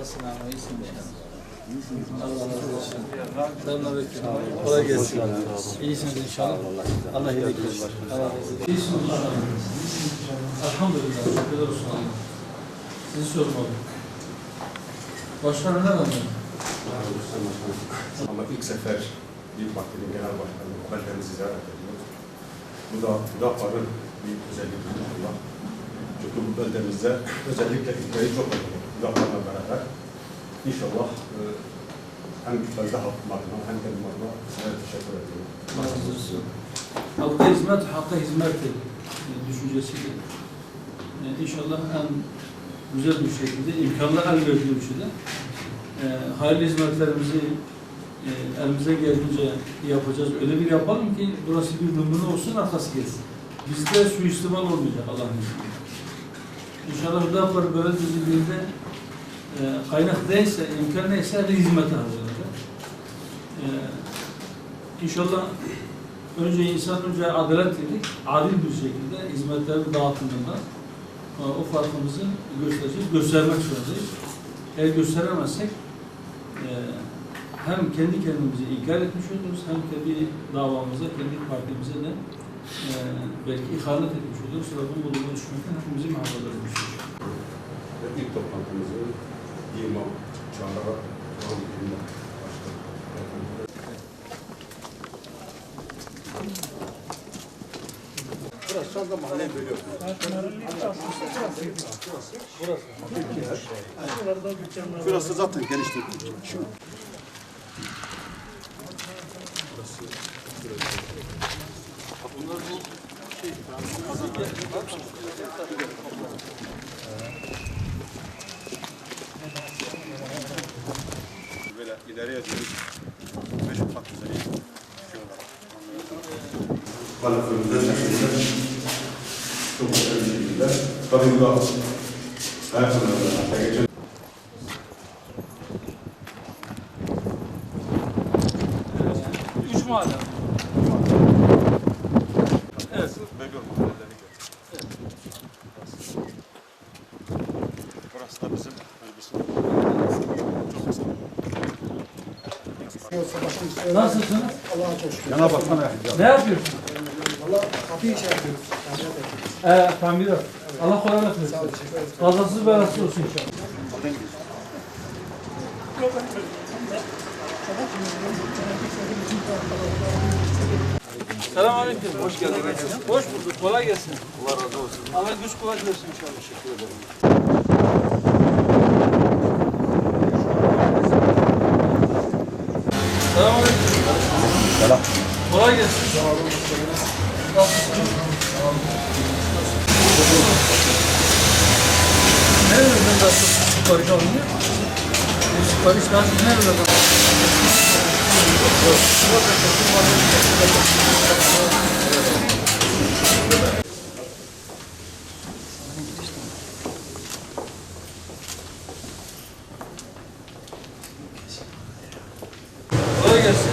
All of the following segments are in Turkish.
Nasılsın ama iyisin inşallah. Allah razı olsun. Selamünaleyküm. Kolay gelsin. İyisiniz inşallah. Allah iyilik versin. Allah razı olsun. İyisiniz inşallah. Elhamdülillah. Şükürler olsun Allah. Sizi sormalı. Başkanı ne anlıyor? Ama ilk sefer bir partinin genel başkanı beldemizi ziyaret ediyor. Bu da Hüdapar'ın bir özelliği Allah. Çünkü bu beldemizde özellikle İlkay'ı çok önemli. Hüdapar'la beraber inşallah hem belde halkım adına hem kendim adına size teşekkür ediyorum. Allah razı olsun. Halka hizmet, hakka hizmet düşüncesiyle. İnşallah en güzel bir şekilde, imkanlar el verdiği bir şekilde hayırlı hizmetlerimizi elimize geldiğince yapacağız. Öyle bir yapalım ki burası bir numune olsun, arkası gelsin. Bizde suistimal olmayacak Allah'ın izniyle. İnşallah Hüdapar Belediyesi'nde kaynak neyse, imkan neyse de hizmete harcanacak. İnşallah önce adalet dedik, adil bir şekilde hizmetlerin dağıtımında o farkımızı göstermek zorundayız. Eğer gösteremezsek hem kendi kendimizi inkar etmiş oluruz, hem kendi davamıza, kendi partimize de belki ihanet etmiş oluruz. Rabbim bulunma düşmekten hepimizi muhafaza etmiş olur. Ve ilk toplantımızı İmam Çağlar'a devam edilmek başladı. Burası şu anda mahalleyi bölüyor. Burası zaten genişti. Şu. Bunlar bu şey. Böyle ileriye doğru 5 kat üzeri kalifimizde çok güzel bir şekilde tabii bu da her sene geçen Üç mahalle. Evet. Burası da bizim Nasılsınız? Allah'a çok şükür. yana baksana. Ne yapıyorsun? Valla kapıyı şey yapıyoruz. Tamir et. Allah kolaylık versin. Sağ ol, teşekkür ederim. Kazasız belasız olsun inşallah. Selamünaleyküm. Hoş geldiniz. Hoş bulduk. Kolay gelsin. Allah razı olsun. Allah güç kuvvet versin inşallah. Teşekkür ederim. Selamünaleyküm. Selam. Kolay gelsin. Nasılsın? Nereden nasılsın? Sipariş alınıyor? Sipariş nasıl? Nereden? Kolay gelsin.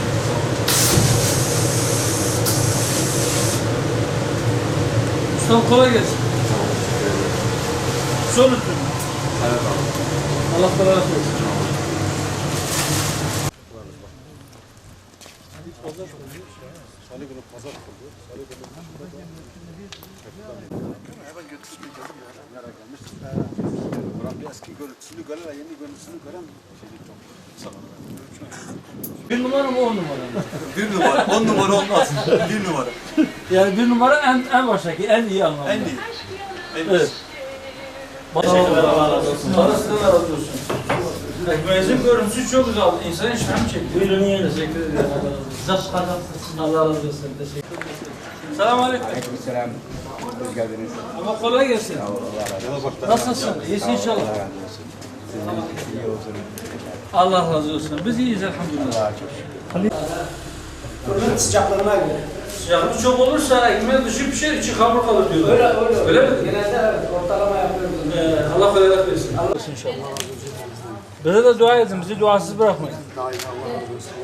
Ustam kolay gelsin. Son ürün. Evet abi. Allah kolaylık versin. Salı günü pazar kurdu. Salı günü hemen götürsün ya. Merak gelmiş. Buranın bir eski görüntüsünü gören, yeni görüntüsünü gören şeylik çok. Bir numara mı 10 numara mı? Bir numara, 10 numara olmaz. Bir numara. Yani bir numara en baştaki, en iyi anlamda. En iyi. En iyi. Evet. Teşekkürler, Allah razı olsun. Parasından razı olsun. Ekmeğinizin görüntüsü çok güzel. İnsan iştahını çekiyor. Buyurun yiyin. Teşekkür ederim. Allah razı olsun. Teşekkür ederim. Selamünaleyküm. Aleykümselam. Hoş geldiniz. Ama kolay gelsin. Nasılsın? İyisin inşallah. İyi olsun. Allah razı olsun. Biz iyiyiz elhamdülillah. Fırının sıcaklığına göre. Sıcaklık çok olursa ekmeğe dışı pişer, içi hamur kalır diyorlar. Öyle mi? Genelde evet, ortalama yapıyoruz. Allah kolaylık versin. Allah inşallah. Bize de dua edin, bizi duasız bırakmayın.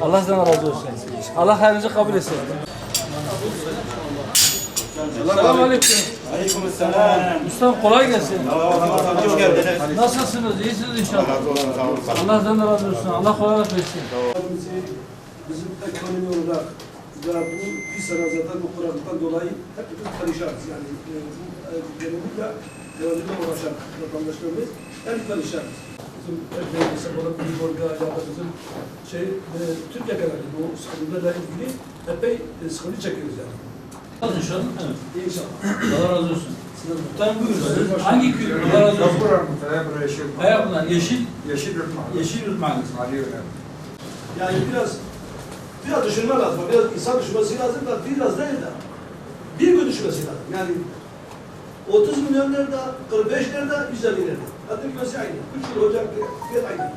Allah sizden razı olsun. Allah hayrınızı kabul etsin. Selamünaleyküm. Aleykümselam. Ustam kolay gelsin. Hoş geldiniz. Nasılsınız? İyisiniz Allah inşallah. razı olsun. Sağ olun. Allah senden razı olsun. Allah kolaylık versin. Bizim ekonomi olarak ve bu bir sene zaten bu kuraklıktan dolayı hepimiz perişanız. Yani genellikle ekonomiyle uğraşan vatandaşlarımız en perişanız. Bizim ülkemizde olan bir bölge ya da bizim Türkiye genelinde bu sıkıntılarla ilgili epey sıkıntı çekiyoruz yani. İnşallah. Evet. İnşallah. Allah razı olsun. Muhtarım buyurun. Hangi köy? Allah razı olsun. Kayapınar, Yeşil Yurt Mahallesi. Yani biraz düşünme lazım. Biraz insan düşünmesi lazım da biraz değil de bir gün düşünmesi lazım. Yani 30 milyon nerede, 45 nerede, 150 nerede? Hatta kilosu aynı. 3 yıl olacak fiyat aynı.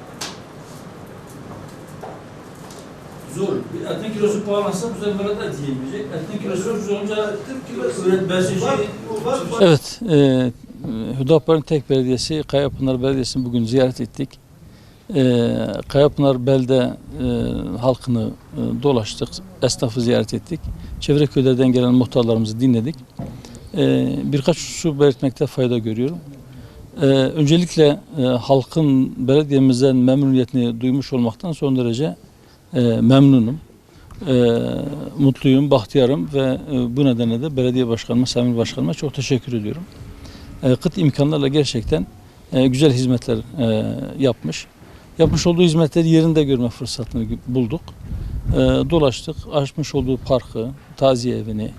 Zor. Bir etin kilosu pahalansa bu sefer de et yiyemeyecek. Etin kilosu ucuz olunca Besici. Evet, Hüdapar'ın tek belediyesi Kayapınar Belediyesi'ni bugün ziyaret ettik. Kayapınar belde halkını dolaştık, esnafı ziyaret ettik. Çevre köylerden gelen muhtarlarımızı dinledik. Birkaç husus belirtmekte fayda görüyorum. Öncelikle halkın belediyemizden memnuniyetini duymuş olmaktan son derece memnunum. Mutluyum, bahtiyarım ve bu nedenle de belediye başkanıma, Samir Başkanıma çok teşekkür ediyorum. Kıt imkanlarla gerçekten güzel hizmetler yapmış. Yapmış olduğu hizmetleri yerinde görme fırsatını bulduk. Dolaştık, açmış olduğu parkı, taziye evini,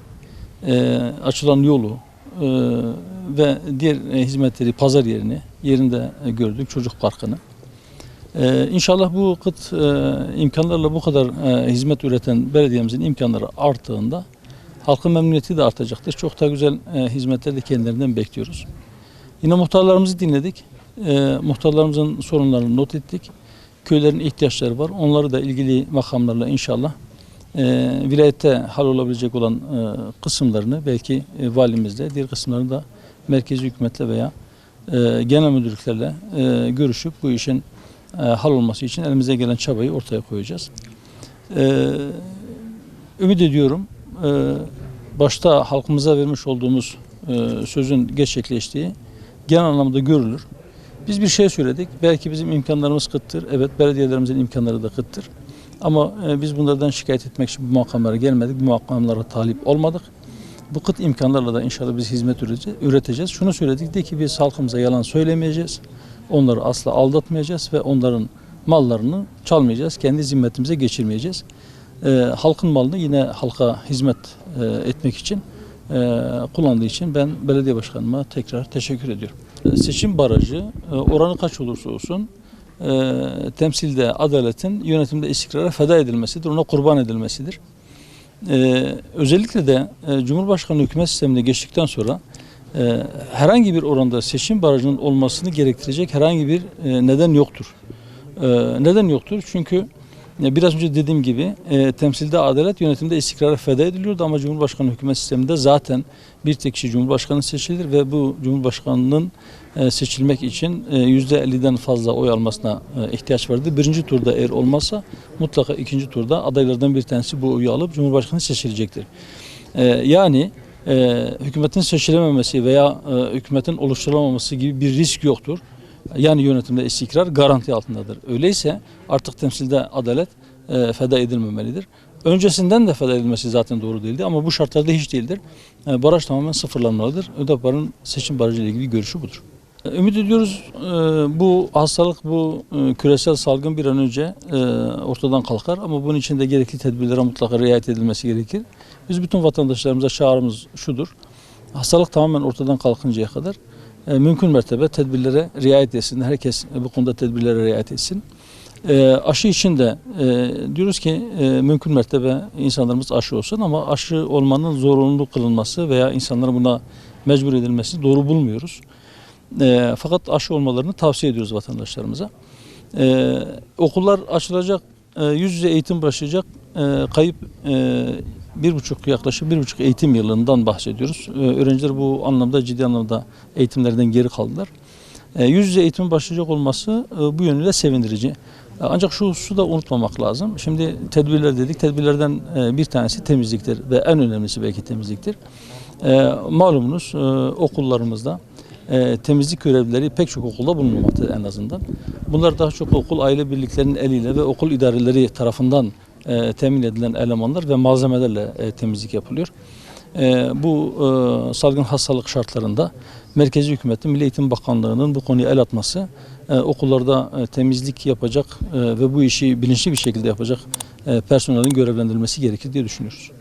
açılan yolu ve diğer hizmetleri, pazar yerini yerinde gördük, çocuk parkını. İnşallah bu kıt imkanlarla bu kadar hizmet üreten belediyemizin imkanları arttığında halkın memnuniyeti de artacaktır. Çok da güzel hizmetler de kendilerinden bekliyoruz. Yine muhtarlarımızı dinledik. Muhtarlarımızın sorunlarını not ettik. Köylerin ihtiyaçları var. Onları da ilgili makamlarla inşallah vilayette hal olabilecek olan kısımlarını belki valimizle, diğer kısımlarını da merkezi hükümetle veya genel müdürlüklerle görüşüp bu işin hal olması için elimize gelen çabayı ortaya koyacağız. Ümit ediyorum başta halkımıza vermiş olduğumuz sözün gerçekleştiği genel anlamda görülür. Biz bir şey söyledik. Belki bizim imkanlarımız kıttır. Evet, belediyelerimizin imkanları da kıttır. Ama biz bunlardan şikayet etmek için bu makamlara gelmedik. Bu makamlara talip olmadık. Bu kıt imkanlarla da inşallah biz hizmet üreteceğiz. Şunu söyledik de ki biz halkımıza yalan söylemeyeceğiz. Onları asla aldatmayacağız ve onların mallarını çalmayacağız. Kendi zimmetimize geçirmeyeceğiz. Halkın malını yine halka hizmet etmek için kullandığı için ben belediye başkanıma tekrar teşekkür ediyorum. Seçim barajı oranı kaç olursa olsun temsilde adaletin, yönetimde istikrara feda edilmesidir, ona kurban edilmesidir. Özellikle de Cumhurbaşkanlığı hükümet sistemine geçtikten sonra herhangi bir oranda seçim barajının olmasını gerektirecek herhangi bir neden yoktur. Neden yoktur? Çünkü biraz önce dediğim gibi temsilde adalet, yönetimde istikrara feda ediliyordu ama Cumhurbaşkanlığı hükümet sisteminde zaten bir tek kişi Cumhurbaşkanı seçilir ve bu Cumhurbaşkanının seçilmek için %50'den fazla oy almasına ihtiyaç vardı. Birinci turda eğer olmazsa mutlaka ikinci turda adaylardan bir tanesi bu oyu alıp Cumhurbaşkanı seçilecektir. Yani hükümetin seçilememesi veya hükümetin oluşturulamaması gibi bir risk yoktur. Yani yönetimde istikrar garanti altındadır. Öyleyse artık temsilde adalet feda edilmemelidir. Öncesinden de feda edilmesi zaten doğru değildi ama bu şartlarda hiç değildir. Baraj tamamen sıfırlanmalıdır. Hüdapar'ın seçim barajı ile ilgili görüşü budur. Ümit ediyoruz bu hastalık, bu küresel salgın bir an önce ortadan kalkar ama bunun için de gerekli tedbirlere mutlaka riayet edilmesi gerekir. Biz bütün vatandaşlarımıza çağrımız şudur. Hastalık tamamen ortadan kalkıncaya kadar mümkün mertebe tedbirlere riayet etsin. Herkes bu konuda tedbirlere riayet etsin. Aşı için de diyoruz ki mümkün mertebe insanlarımız aşı olsun ama aşı olmanın zorunlu kılınması veya insanların buna mecbur edilmesi doğru bulmuyoruz. Fakat aşı olmalarını tavsiye ediyoruz vatandaşlarımıza. Okullar açılacak, yüz yüze eğitim başlayacak. Kayıp yaklaşık 1,5 eğitim yılından bahsediyoruz. Öğrenciler bu anlamda ciddi anlamda eğitimlerden geri kaldılar. Yüz yüze eğitimin başlayacak olması bu yönüyle sevindirici. Ancak şu hususu da unutmamak lazım. Şimdi tedbirler dedik. Tedbirlerden bir tanesi temizliktir ve en önemlisi belki temizliktir. Malumunuz okullarımızda temizlik görevlileri pek çok okulda bulunmamaktadır en azından. Bunlar daha çok okul aile birliklerinin eliyle ve okul idareleri tarafından temin edilen elemanlar ve malzemelerle temizlik yapılıyor. Bu salgın hastalık şartlarında merkezi hükümetin, Milli Eğitim Bakanlığı'nın bu konuya el atması, okullarda temizlik yapacak ve bu işi bilinçli bir şekilde yapacak personelin görevlendirilmesi gerekir diye düşünüyoruz.